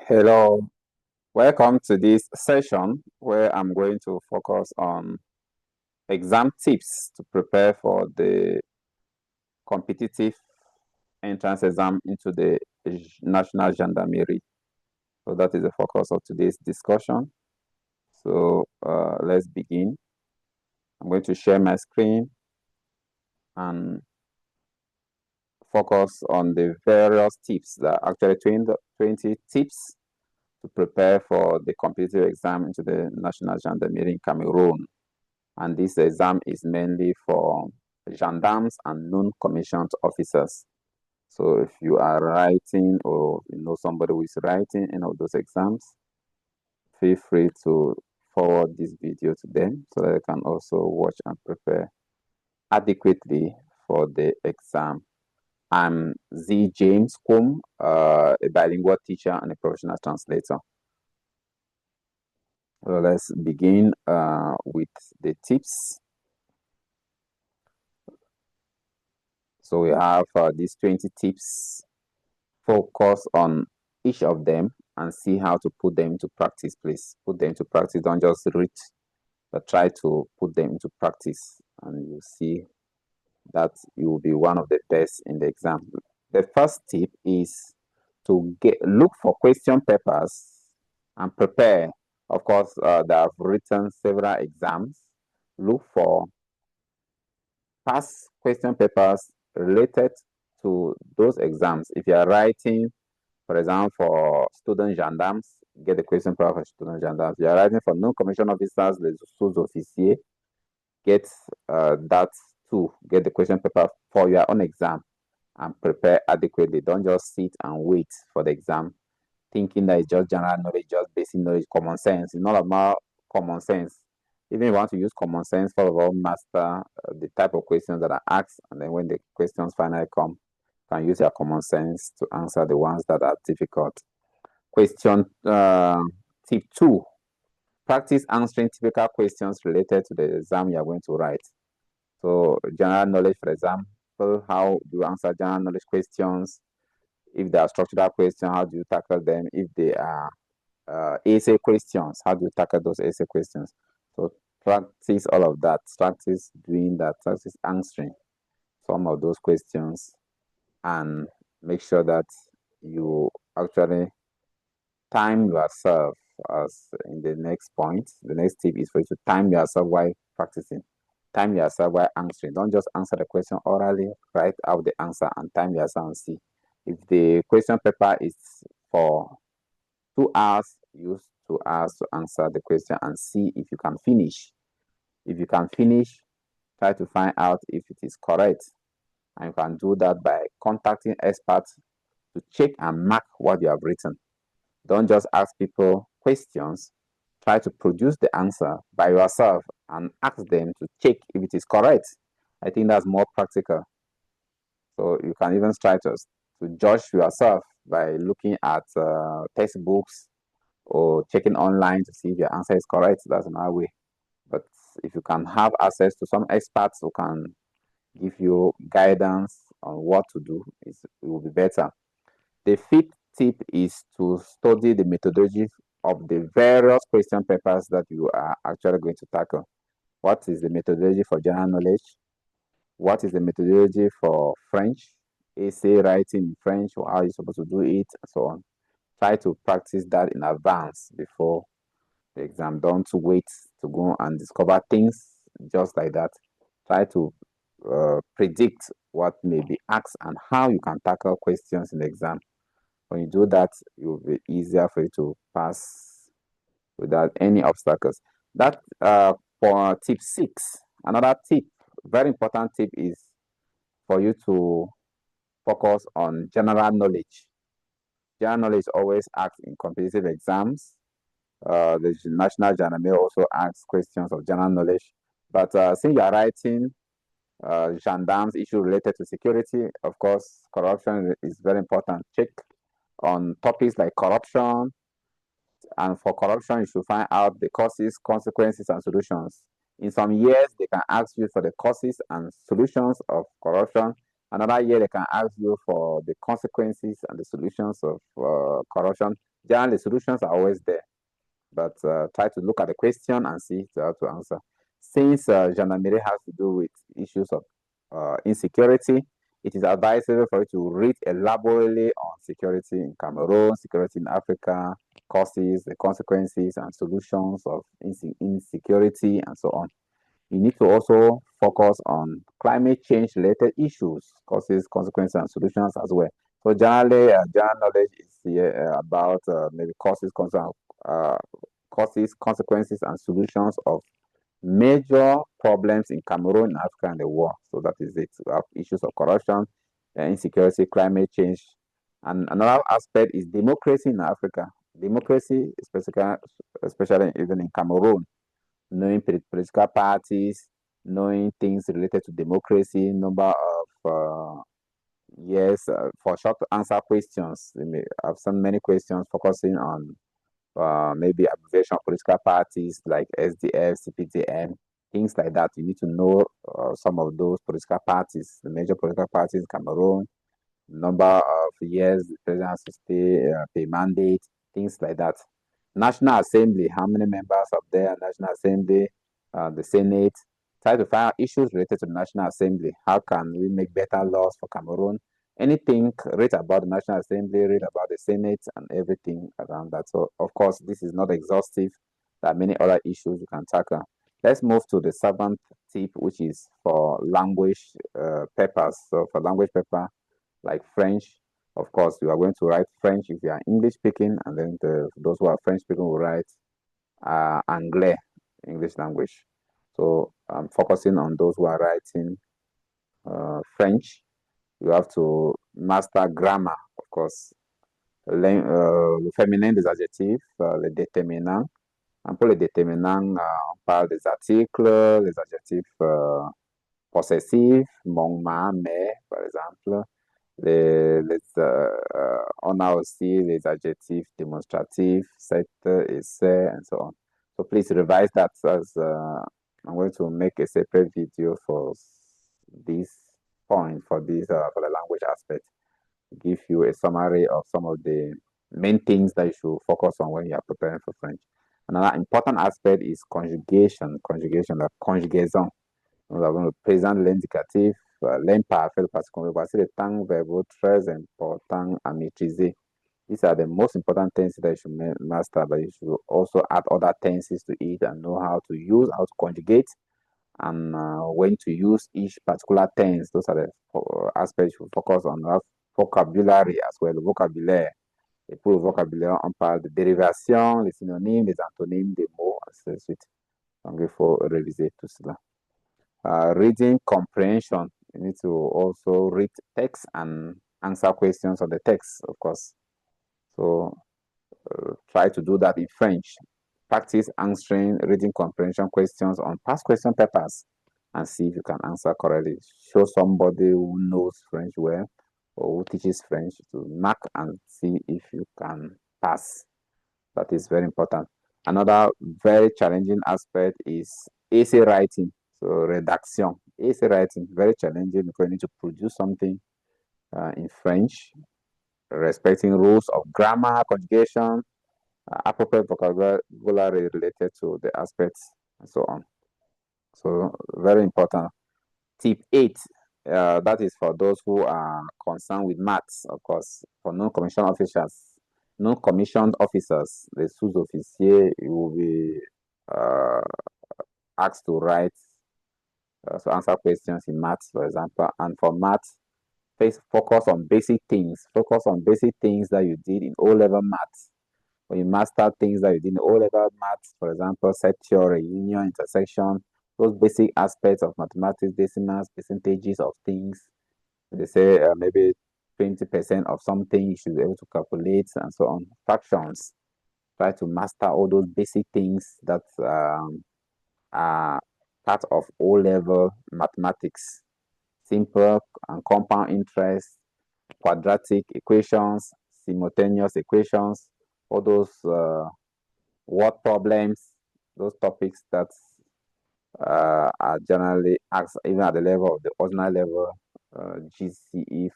Hello, welcome to this session where I'm going to focus on exam tips to prepare for the competitive entrance exam into the National Gendarmerie. So that is the focus of today's discussion. So let's begin. I'm going to share my screen and focus on the various tips. There are actually 20 tips to prepare for the competitive exam into the National Gendarmerie in Cameroon. And this exam is mainly for gendarmes and non-commissioned officers. So if you are writing or you know somebody who is writing any of those exams, feel free to forward this video to them so that they can also watch and prepare adequately for the exam. I'm Z. James Kum, a bilingual teacher and a professional translator. So let's begin with the tips. So we have these 20 tips. Focus on each of them and see how to put them into practice, please. Put them into practice. Don't just read, but try to put them into practice, and you see that you will be one of the best in the exam. The first tip is to look for question papers and prepare. Of course, they have written several exams. Look for past question papers related to those exams. If you are writing, for example, for student gendarmes, get the question paper for student gendarmes. If you are writing for non-commissioned officers, les sous-officiers, get that too. Get the question paper for your own exam and prepare adequately. Don't just sit and wait for the exam, thinking that it's just general knowledge, just basic knowledge, common sense. It's not about common sense. Even if you want to use common sense, first of all, master the type of questions that are asked, and then when the questions finally come, you can use your common sense to answer the ones that are difficult. Question tip 2, practice answering typical questions related to the exam you are going to write. So general knowledge, for example, how do you answer general knowledge questions? If they are structural questions, how do you tackle them? If they are essay questions, how do you tackle those essay questions? So practice all of that. Practice doing that. Practice answering some of those questions and make sure that you actually time yourself as in the next point. The next tip is for you to time yourself while practicing. Time yourself while answering. Don't just answer the question orally, write out the answer and time yourself and see. If the question paper is for 2 hours, use 2 hours to answer the question and see if you can finish. If you can finish, try to find out if it is correct. And you can do that by contacting experts to check and mark what you have written. Don't just ask people questions. Try to produce the answer by yourself and ask them to check if it is correct. I think that's more practical. So you can even try to judge yourself by looking at textbooks or checking online to see if your answer is correct. That's another way. But if you can have access to some experts who can give you guidance on what to do, it will be better. The fifth tip is to study the methodology of the various question papers that you are actually going to tackle. What is the methodology for general knowledge? What is the methodology for French? Essay writing in French, or how are you supposed to do it, and so on. Try to practice that in advance before the exam. Don't wait to go and discover things just like that. Try to predict what may be asked and how you can tackle questions in the exam. When you do that, it will be easier for you to pass without any obstacles. That for tip 6. Another tip, very important tip, is for you to focus on general knowledge. General knowledge always asks in competitive exams. The National Gendarmerie also asks questions of general knowledge. But since you are writing gendarmes issue related to security, of course, corruption is very important. Check on topics like corruption. And for corruption, you should find out the causes, consequences, and solutions. In some years, they can ask you for the causes and solutions of corruption. Another year, they can ask you for the consequences and the solutions of corruption. Generally, solutions are always there, but try to look at the question and see how to answer. Since gendarmerie has to do with issues of insecurity, it is advisable for you to read elaborately on security in Cameroon, security in Africa, causes, the consequences, and solutions of insecurity, and so on. You need to also focus on climate change related issues, causes, consequences, and solutions as well. So generally, general knowledge is here about maybe uh, causes, consequences, and solutions of major problems in Cameroon, Africa, and the world. So that is it. We have issues of corruption, insecurity, climate change, and another aspect is democracy in Africa. Democracy, especially even in Cameroon, knowing political parties, knowing things related to democracy, number of yes, for short answer questions. You may have some many questions focusing on maybe abbreviation of political parties like SDF, CPDM, things like that. You need to know some of those political parties, the major political parties in Cameroon, number of years the president has to stay, pay mandate, things like that. National Assembly, how many members of their National Assembly, the Senate, try to find out issues related to the National Assembly. How can we make better laws for Cameroon? Anything, read about the National Assembly, read about the Senate, and everything around that. So, of course, this is not exhaustive. There are many other issues you can tackle. Let's move to the seventh tip, which is for language papers. So, for language paper, like French, of course, you are going to write French if you are English speaking, and then those who are French speaking will write Anglais, English language. So I'm focusing on those who are writing French. You have to master grammar, of course. Le féminin des adjectifs, les déterminants. Un peu les déterminants, on parle des articles, les adjectifs possessifs, mon, ma, mes, par exemple. On a aussi les adjectifs démonstratifs, cette et c'est, and so on. So please revise that as I'm going to make a separate video for this point, for this for the language aspect, give you a summary of some of the main things that you should focus on when you are preparing for French. Another important aspect is conjugation, la conjugaison. Nous avons le présent de l'indicatif, l'imparfait, le passé composé. Voici les temps verbaux très importants à maîtriser. These are the most important tenses that you should master, but you should also add other tenses to it and know how to use, how to conjugate, and when to use each particular tense. Those are the aspects you focus on. Vocabulary as well, vocabulaire. Et pour le vocabulaire, on parle de dérivation, les synonymes, les antonymes, des mots, ainsi de suite. Donc, il faut réviser tout cela. Reading comprehension. You need to also read text and answer questions on the text, of course. So try to do that in French. Practice answering reading comprehension questions on past question papers and see if you can answer correctly. Show somebody who knows French well or who teaches French to mark and see if you can pass. That is very important. Another very challenging aspect is essay writing. So redaction, essay writing, very challenging because you need to produce something in French, respecting rules of grammar, conjugation, appropriate vocabulary related to the aspects, and so on. So very important. Tip 8, that is for those who are concerned with maths, of course, for non-commissioned officers. Non-commissioned officers, the sous-officier, will be asked to write, to answer questions in maths, for example. And for maths, focus on basic things. Focus on basic things that you did in O-level maths. When you master things that you did in O-level maths, for example, set theory, union, intersection, those basic aspects of mathematics, decimals, percentages of things. They say maybe 20% of something you should be able to calculate and so on. Fractions. Try to master all those basic things that are part of O-level mathematics. Simple and compound interest, quadratic equations, simultaneous equations, all those word problems, those topics that are generally asked even at the level of the ordinary level GCE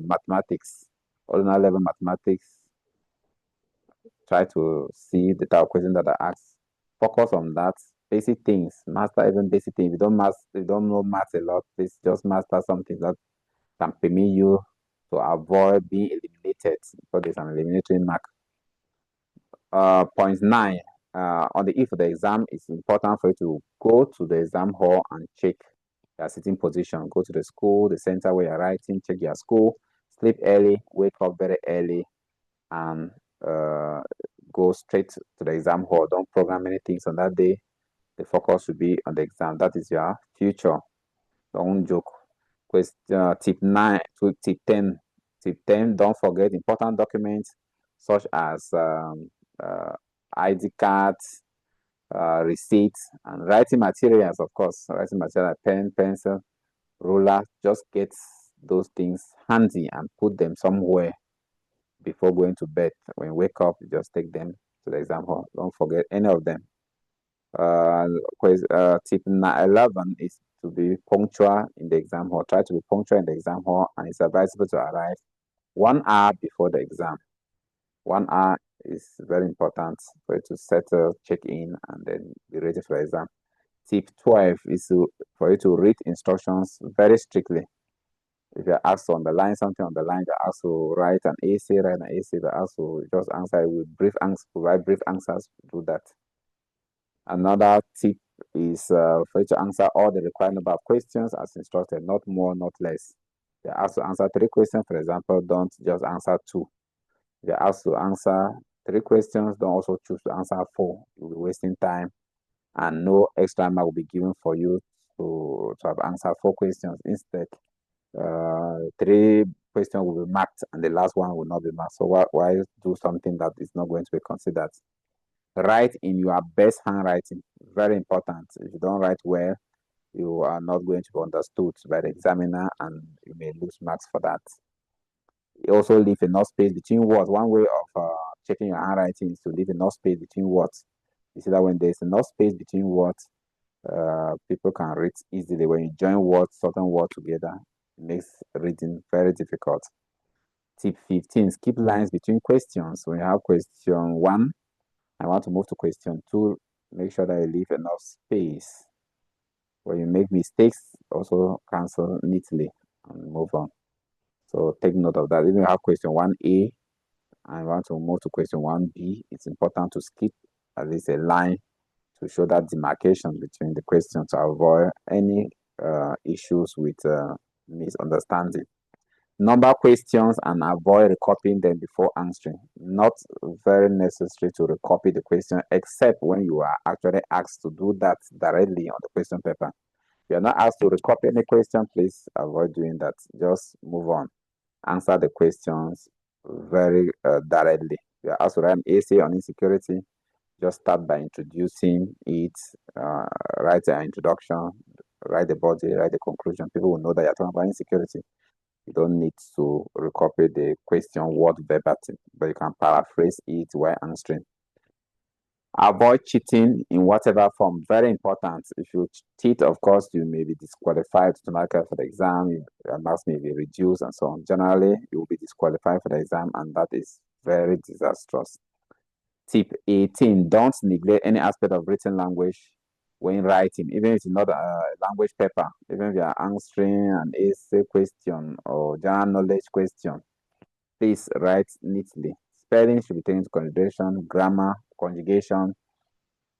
mathematics, ordinary level mathematics, try to see the type of question that I ask. Focus on that. Basic things. Master even basic things. If you don't know math a lot, please just master something that can permit you to avoid being eliminated because there's an eliminatory mark. Point nine. On the eve of the exam, it's important for you to go to the exam hall and check your sitting position. Go to the school, the center where you're writing, check your school, sleep early, wake up very early, and go straight to the exam hall. Don't program many things on that day. The focus should be on the exam. That is your future. Don't joke. Question tip 9 to tip 10. Tip 10, don't forget important documents such as ID cards, receipts, and writing materials, of course. Writing material, pen, pencil, ruler. Just get those things handy and put them somewhere before going to bed. When you wake up, you just take them to the exam hall. Don't forget any of them. Tip 11 is to be punctual in the exam hall. Try to be punctual in the exam hall, and it's advisable to arrive 1 hour before the exam. 1 hour is very important for you to settle, check in, and then be ready for the exam. Tip 12 is for you to read instructions very strictly. If you're asked to underline something on the line, you're asked to write an essay, you're asked to just answer with brief answers, provide brief answers, do that. Another tip is for you to answer all the required number of questions as instructed, not more, not less. If you're asked to answer 3 questions, for example, don't just answer 2. If you're asked to answer 3 questions, don't also choose to answer 4. You'll be wasting time, and no extra mark will be given for you to have answered 4 questions. Instead, 3 questions will be marked, and the last one will not be marked. So why do something that is not going to be considered? Write in your best handwriting. Very important. If you don't write well, you are not going to be understood by the examiner, and you may lose marks for that. You also leave enough space between words. One way of checking your handwriting is to leave enough space between words. You see that when there's enough space between words, people can read easily. When you join words, certain words together, it makes reading very difficult. Tip 15, skip lines between questions. When you have question 1, I want to move to question 2, make sure that you leave enough space. When you make mistakes, also cancel neatly and move on. So take note of that. Even if you have question 1A and want to move to question 1B, it's important to skip at least a line to show that demarcation between the questions to avoid any issues with misunderstanding. Number questions and avoid recopying them before answering. Not very necessary to recopy the question except when you are actually asked to do that directly on the question paper. If you're not asked to recopy any question, please avoid doing that. Just move on. Answer the questions very directly. If you're asked to write an essay on insecurity, just start by introducing it, write an introduction, write the body, write the conclusion. People will know that you're talking about insecurity. You don't need to recopy the question word verbatim, but you can paraphrase it while answering. Avoid cheating in whatever form. Very important. If you cheat, of course, you may be disqualified automatically for the exam. Your marks may be reduced and so on. Generally, you will be disqualified for the exam, and that is very disastrous. Tip 18, don't neglect any aspect of written language when writing, even if it's not a language paper, even if you are answering an essay question or general knowledge question, please write neatly. Spelling should be taken into consideration, grammar, conjugation,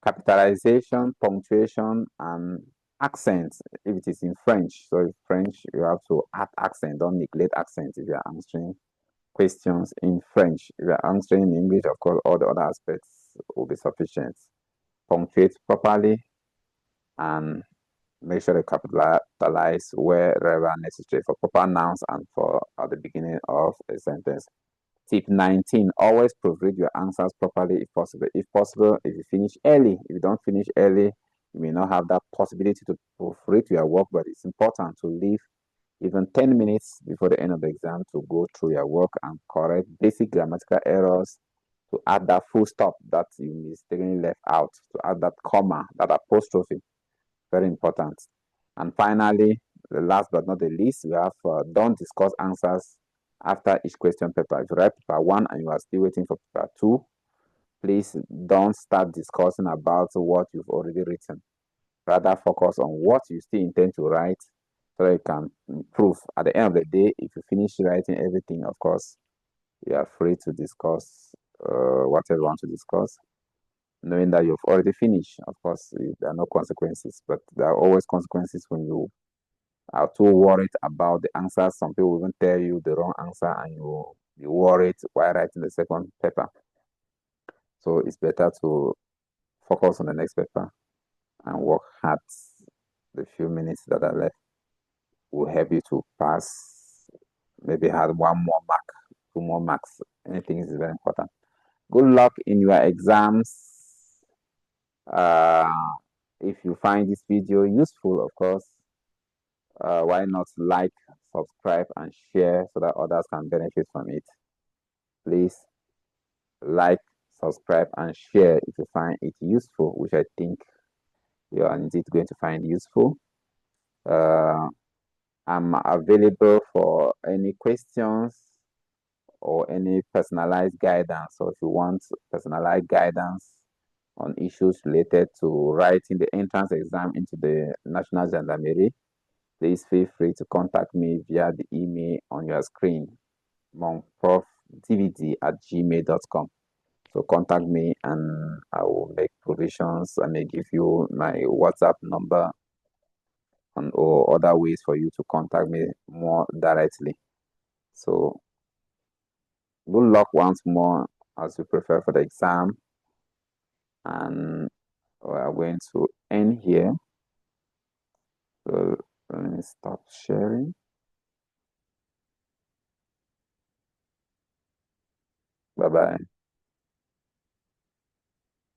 capitalization, punctuation, and accent if it is in French. So in French, you have to add accent. Don't neglect accent if you are answering questions in French. If you are answering in English, of course, all the other aspects will be sufficient. Punctuate properly and make sure to capitalize wherever necessary for proper nouns and for at the beginning of a sentence. Tip 19, always proofread your answers properly if possible. If possible, if you finish early. If you don't finish early, you may not have that possibility to proofread your work, but it's important to leave even 10 minutes before the end of the exam to go through your work and correct basic grammatical errors, to add that full stop that you mistakenly left out, to add that comma, that apostrophe. Very important. And finally, the last but not the least, we have don't discuss answers after each question paper. If you write paper 1 and you are still waiting for paper 2, Please don't start discussing about what you've already written. Rather focus on what you still intend to write so that you can improve. At the end of the day, if you finish writing everything, of course, you are free to discuss whatever you want to discuss, knowing that you've already finished. Of course, there are no consequences, but there are always consequences when you are too worried about the answers. Some people will even tell you the wrong answer and you be worried while writing the second paper. So it's better to focus on the next paper and work hard. The few minutes that are left will help you to pass, maybe have one more mark, two more marks. Anything is very important. Good luck in your exams. Uh, if you find this video useful, of course, why not like, subscribe, and share so that others can benefit from it. Please like, subscribe, and share if you find it useful, which I think you are indeed going to find useful. I'm available for any questions or any personalized guidance. So if you want personalized guidance on issues related to writing the entrance exam into the National Gendarmerie, please feel free to contact me via the email on your screen, monkprofdvd@gmail.com. So contact me and I will make provisions. I may give you my WhatsApp number and or other ways for you to contact me more directly. So good luck once more as you prepare for the exam. And we are going to end here. So let me stop sharing. Bye-bye.